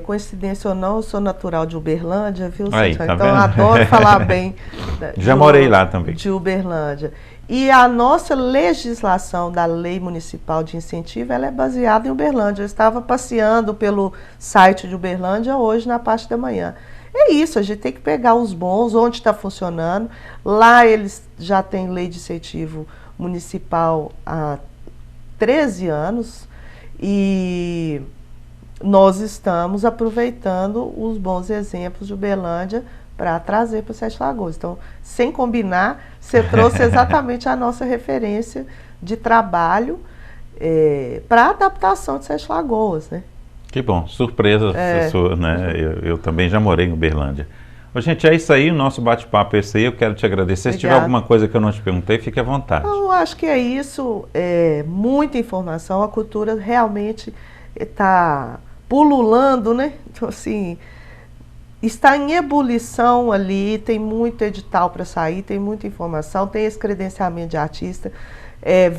Coincidência ou não, eu sou natural de Uberlândia, viu? Aí, tá então, vendo? adoro falar bem Já morei lá também. De Uberlândia. E a nossa legislação da Lei Municipal de Incentivo, ela é baseada em Uberlândia. Eu estava passeando pelo site de Uberlândia hoje, na parte da manhã. É isso, a gente tem que pegar os bons, onde está funcionando. Lá eles já têm lei de incentivo municipal há 13 anos e nós estamos aproveitando os bons exemplos de Uberlândia para trazer para o Sete Lagoas. Então, sem combinar, você trouxe exatamente a nossa referência de trabalho para a adaptação de Sete Lagoas, né? Que bom, surpresa sua, né? Eu também já morei em Uberlândia. Ô, gente, é isso aí, o nosso bate-papo é esse aí, eu quero te agradecer. Obrigada. Se tiver alguma coisa que eu não te perguntei, fique à vontade. Eu acho que é isso, muita informação, a cultura realmente está pululando, né? Então, assim, está em ebulição ali, tem muito edital para sair, tem muita informação, tem esse credenciamento de artista,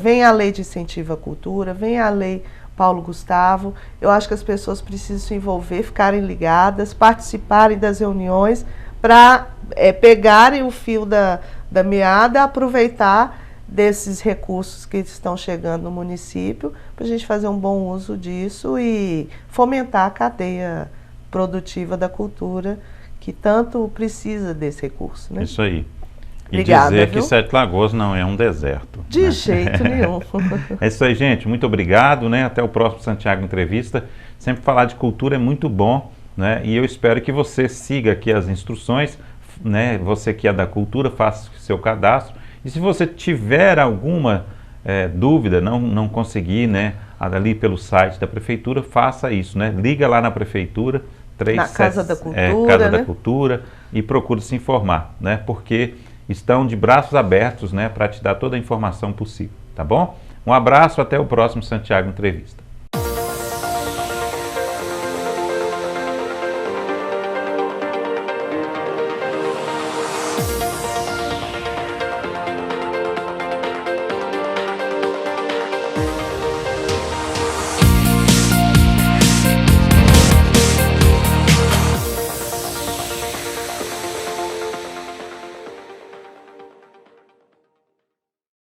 vem a lei de incentivo à cultura, vem a lei Paulo Gustavo. Eu acho que as pessoas precisam se envolver, ficarem ligadas, participarem das reuniões, para pegarem o fio da meada, aproveitar desses recursos que estão chegando no município, para a gente fazer um bom uso disso e fomentar a cadeia produtiva da cultura, que tanto precisa desse recurso, né? Isso aí. E Obrigada, dizer viu? que Sete Lagoas não é um deserto. De jeito nenhum. É isso aí, gente. Muito obrigado, né? Até o próximo Santiago Entrevista. Sempre falar de cultura é muito bom, né? E eu espero que você siga aqui as instruções, né? Você que é da cultura, faça o seu cadastro. E se você tiver alguma dúvida, não conseguir, né? Ali pelo site da prefeitura, faça isso, né? Liga lá na prefeitura, Na Casa da Cultura, Casa né? da Cultura, e procure se informar, né? Porque estão de braços abertos, né, para te dar toda a informação possível, tá bom? Um abraço, até o próximo Santiago Entrevista.